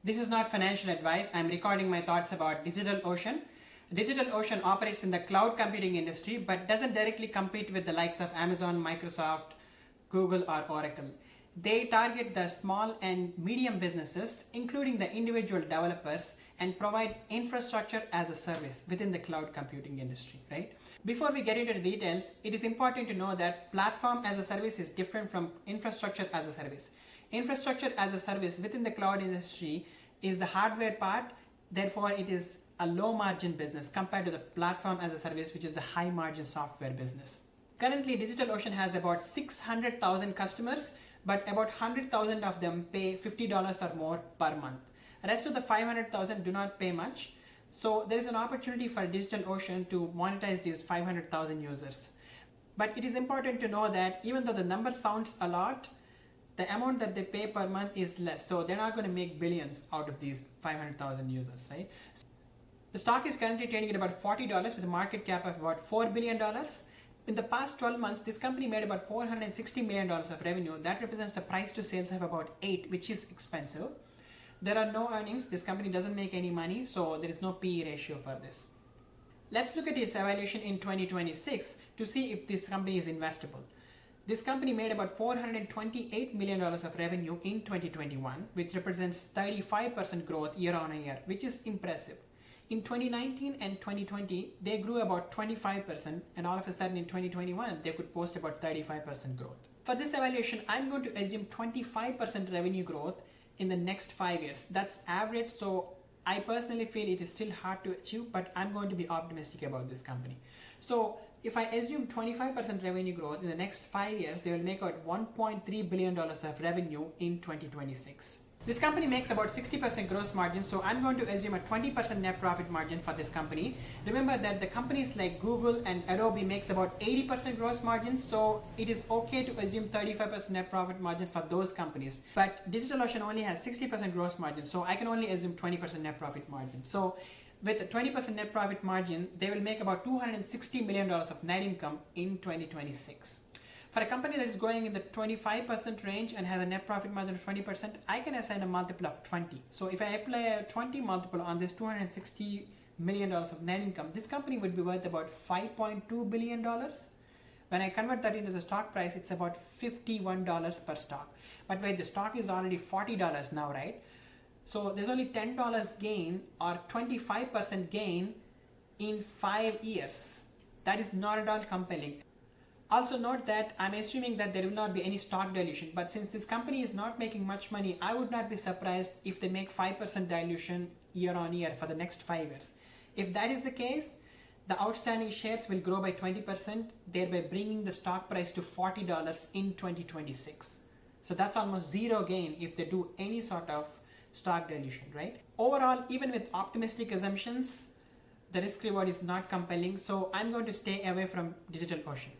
This is not financial advice. I'm recording my thoughts about DigitalOcean. DigitalOcean operates in the cloud computing industry but doesn't directly compete with the likes of Amazon, Microsoft, Google, or Oracle. They target the small and medium businesses, including the individual developers, and provide infrastructure as a service within the cloud computing industry, right? Before we get into the details, it is important to know that platform as a service is different from infrastructure as a service. Infrastructure as a service within the cloud industry is the hardware part, therefore it is a low margin business compared to the platform as a service, which is the high margin software business. Currently, DigitalOcean has about 600,000 customers, but about 100,000 of them pay $50 or more per month. The rest of the 500,000 do not pay much. So there is an opportunity for DigitalOcean to monetize these 500,000 users. But it is important to know that even though the number sounds a lot, the amount that they pay per month is less. So they're not going to make billions out of these 500,000 users, right? The stock is currently trading at about $40 with a market cap of about $4 billion. In the past 12 months, this company made about $460 million of revenue. That represents the price to sales of about 8, which is expensive. There are no earnings. This company doesn't make any money, so there is no PE ratio for this. Let's look at its evaluation in 2026 to see if this company is investable. This company made about $428 million of revenue in 2021, which represents 35% growth year on year, which is impressive. In 2019 and 2020, they grew about 25%, and all of a sudden in 2021, they could post about 35% growth. For this evaluation, I'm going to assume 25% revenue growth in the next 5 years. That's average, so I personally feel it is still hard to achieve, but I'm going to be optimistic about this company. So if I assume 25% revenue growth in the next 5 years, they will make about $1.3 billion of revenue in 2026. This company makes about 60% gross margin, so I'm going to assume a 20% net profit margin for this company. Remember that the companies like Google and Adobe makes about 80% gross margin, so it is okay to assume 35% net profit margin for those companies. But DigitalOcean only has 60% gross margin, so I can only assume 20% net profit margin. So with a 20% net profit margin, they will make about $260 million of net income in 2026. For a company that is going in the 25% range and has a net profit margin of 20%, I can assign a multiple of 20. So if I apply a 20 multiple on this $260 million of net income, this company would be worth about $5.2 billion. When I convert that into the stock price, it's about $51 per stock. But wait, the stock is already $40 now, right? So there's only $10 gain or 25% gain in 5 years. That is not at all compelling. Also note that I'm assuming that there will not be any stock dilution, but since this company is not making much money, I would not be surprised if they make 5% dilution year on year for the next 5 years. If that is the case, the outstanding shares will grow by 20%, thereby bringing the stock price to $40 in 2026. So that's almost zero gain if they do any sort of stock dilution, right? Overall, even with optimistic assumptions, the risk reward is not compelling, so I'm going to stay away from DigitalOcean.